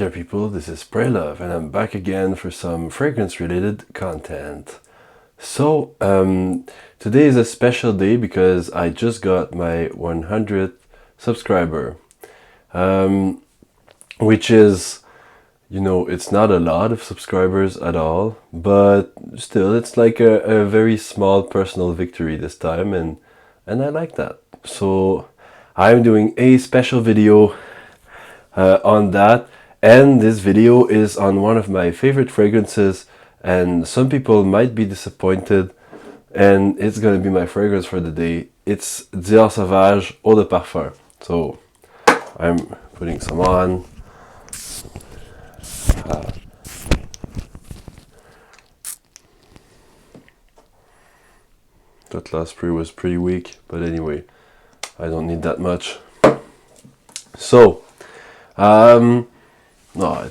Dear people, this is Pray Love, and I'm back again for some fragrance-related content. So, today is a special day because I just got my 100th subscriber, which is, it's not a lot of subscribers at all, but still, it's like a very small personal victory this time, and I like that. So, I'm doing a special video on that. And this video is on one of my favorite fragrances, and some people might be disappointed, and it's gonna be my fragrance for the day. It's Dior Sauvage Eau de Parfum. So I'm putting some on. That last spray was pretty weak, but anyway, I don't need that much. So, no,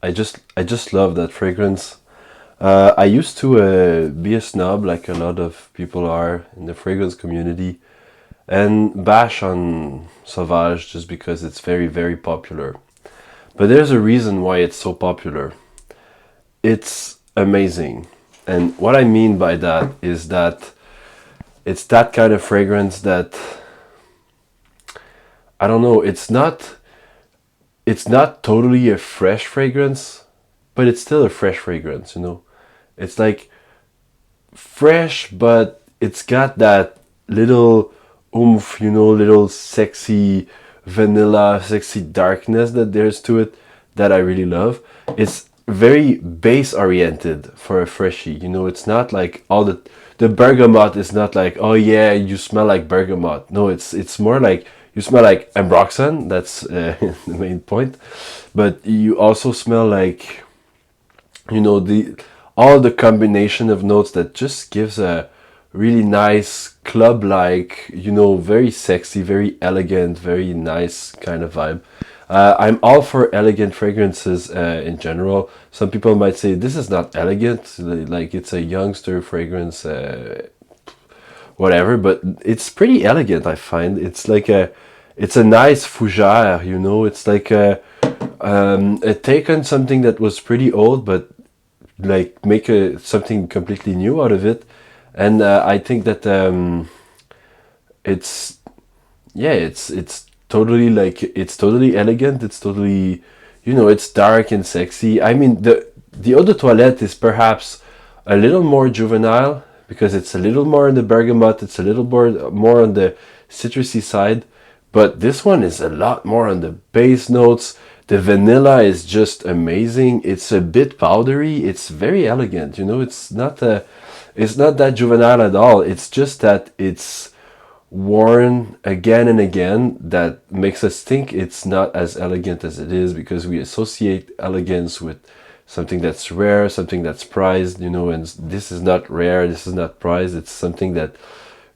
I just love that fragrance. I used to be a snob, like a lot of people are in the fragrance community, and bash on Sauvage just because it's very, very popular. But there's a reason why it's so popular. It's amazing. And what I mean by that is that it's that kind of fragrance that, I don't know, it's not totally a fresh fragrance, but it's still a fresh fragrance, It's like fresh, but it's got that little oomph, little sexy vanilla, sexy darkness that there's to it that I really love. It's very base oriented for a freshie, it's not like all the bergamot is not like, oh yeah, you smell like bergamot. No, it's more like you smell like ambroxan, that's the main point. But you also smell like, all the combination of notes that just gives a really nice club-like, very sexy, very elegant, very nice kind of vibe. I'm all for elegant fragrances in general. Some people might say this is not elegant, like it's a youngster fragrance, whatever, but it's pretty elegant, I find. It's a nice fougère, it's like a take on something that was pretty old, but like make something completely new out of it. And I think that it's totally it's totally elegant. It's totally, it's dark and sexy. I mean, the eau de toilette is perhaps a little more juvenile because it's a little more on the bergamot. It's a little more on the citrusy side. But this one is a lot more on the base notes. The vanilla is just amazing. It's a bit powdery. It's very elegant. It's not that juvenile at all. It's just that it's worn again and again that makes us think it's not as elegant as it is, because we associate elegance with something that's rare, something that's prized, and this is not rare, this is not prized. It's something that,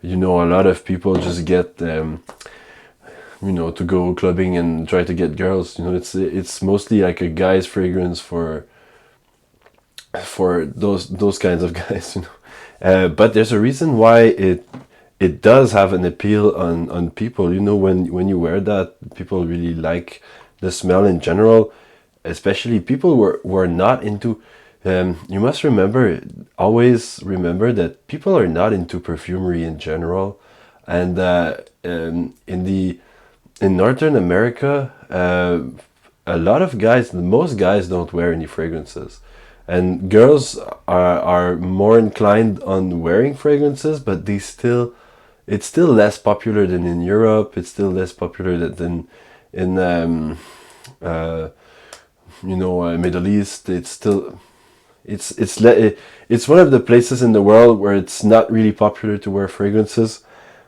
a lot of people just get, to go clubbing and try to get girls. It's mostly like a guy's fragrance for those kinds of guys. But there's a reason why it does have an appeal on people. When you wear that, people really like the smell in general, especially people who are not into, you must always remember that people are not into perfumery in general. And in Northern America, a lot of guys, most guys don't wear any fragrances. And girls are more inclined on wearing fragrances, but it's still less popular than in Europe. It's still less popular than in Middle East. It's one of the places in the world where it's not really popular to wear fragrances.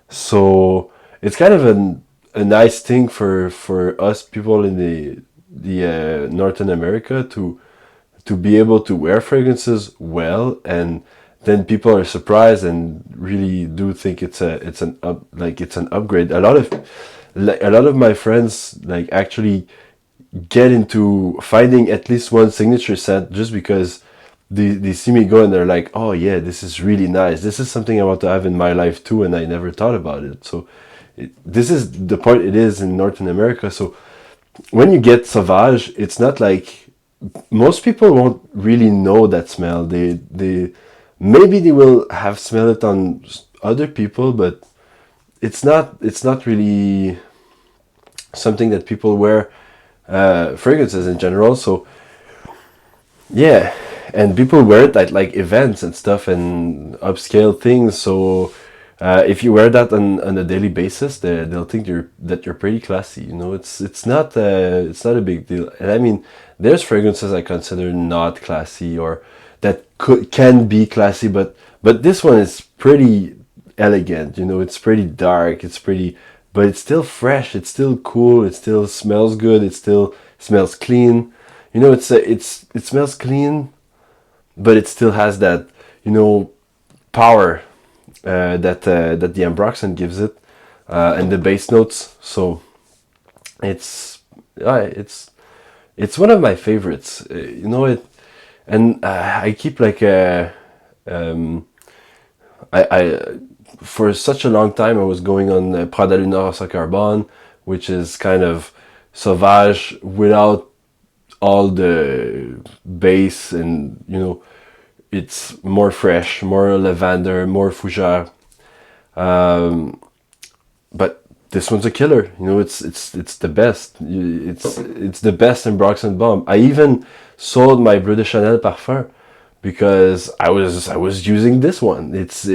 So it's kind of a nice thing for us people in the Northern America to be able to wear fragrances well, and then people are surprised and really do think it's an upgrade. A lot of my friends actually get into finding at least one signature scent just because they see me go and they're like, oh yeah, this is really nice. This is something I want to have in my life too, and I never thought about it. So this is the point it is in Northern America. So when you get Sauvage, it's not like most people won't really know that smell. They maybe they will have smelled it on other people, but it's not really something that people wear, fragrances in general. So yeah, and people wear it at like events and stuff and upscale things. So if you wear that on a daily basis, they'll think you're pretty classy. You know, it's not a big deal. And I mean, there's fragrances I consider not classy or that can be classy, but this one is pretty elegant. You know, it's pretty dark. It's pretty, but it's still fresh. It's still cool. It still smells good. It still smells clean. You know, it smells clean, but it still has that, you know, power, that the ambroxan gives it, and the bass notes. So it's it's one of my favorites. You know it, and I keep like I for such a long time I was going on Prada Lunar Rasa Carbon, which is kind of Sauvage without all the bass, and you know it's more fresh, more lavender, more fougere. Um, but this one's a killer. You know, it's the best. It's the best in Brox and Bomb. I even sold my Bleu de Chanel parfum because I was using this one. It's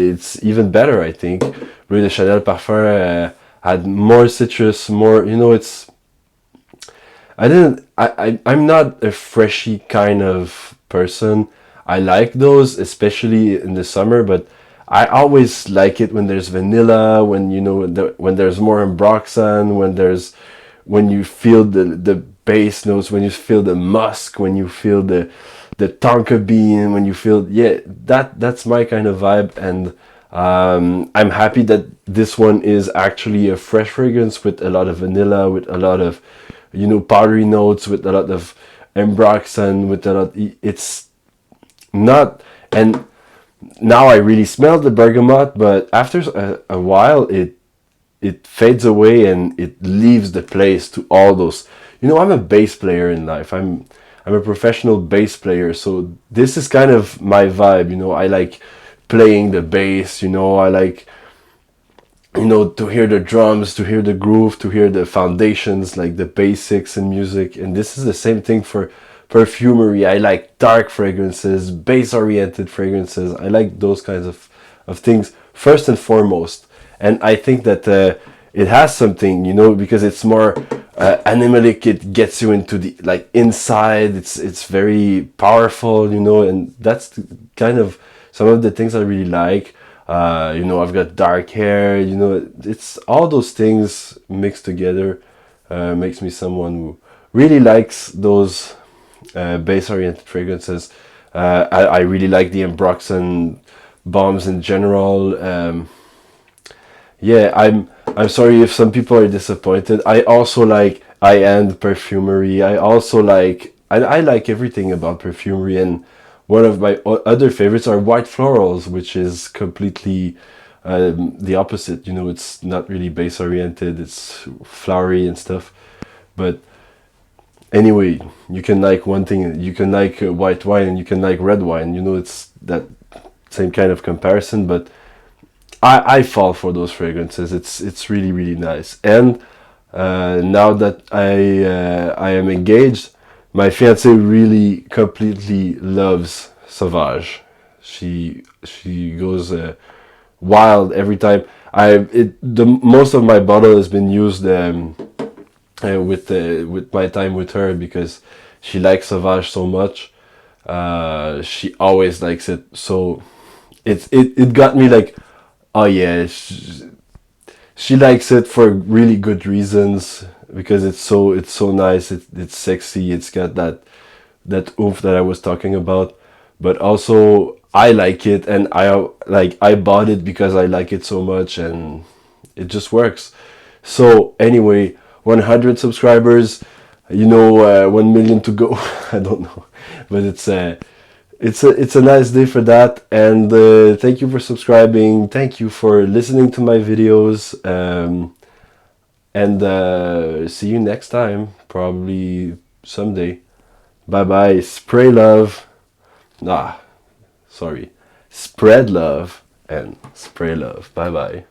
even better, I think. Bleu de Chanel parfum had more citrus, more. You know, it's. I didn't. I'm not a freshy kind of person. I like those, especially in the summer, but I always like it when there's vanilla, when you know when there's more ambroxan, when you feel the bass notes, when you feel the musk, when you feel the tonka bean, when you feel, yeah, that's my kind of vibe. And I'm happy that this one is actually a fresh fragrance with a lot of vanilla, with a lot of, you know, powdery notes, with a lot of ambroxan, with a lot. It's not, and now I really smell the bergamot, but after a while it fades away and it leaves the place to all those. You know, I'm a bass player in life. I'm a professional bass player, so this is kind of my vibe. You know, I like playing the bass. You know, I like, you know, to hear the drums, to hear the groove, to hear the foundations, like the basics in music. And this is the same thing for perfumery. I like dark fragrances, bass-oriented fragrances. I like those kinds of things first and foremost. And I think that it has something, you know, because it's more animalic. It gets you into the like inside. It's very powerful, you know, and that's kind of some of the things I really like. You know, I've got dark hair. You know, it's all those things mixed together makes me someone who really likes those base-oriented fragrances. I really like the ambroxan bombs in general. Yeah, I'm sorry if some people are disappointed. I also like high-end perfumery. I also like I like everything about perfumery, and one of my other favorites are white florals, which is completely the opposite. You know, it's not really base-oriented. It's flowery and stuff, but anyway, you can like one thing, you can like white wine and you can like red wine. You know, it's that same kind of comparison, but I fall for those fragrances. It's really really nice. And now that I am engaged, my fiance really completely loves Sauvage. She goes wild every time. The most of my bottle has been used with my time with her, because she likes Sauvage so much. She always likes it. So it got me like, oh yeah, she likes it for really good reasons, because it's so nice. It's sexy. It's got that oomph that I was talking about. But also I like it, and I bought it because I like it so much, and it just works. So anyway, 100 subscribers, you know, 1 million to go. I don't know, but it's a nice day for that. And thank you for subscribing. Thank you for listening to my videos. And see you next time. probably someday. Bye bye. Spray love. Sorry. Spread love and spray love. Bye bye.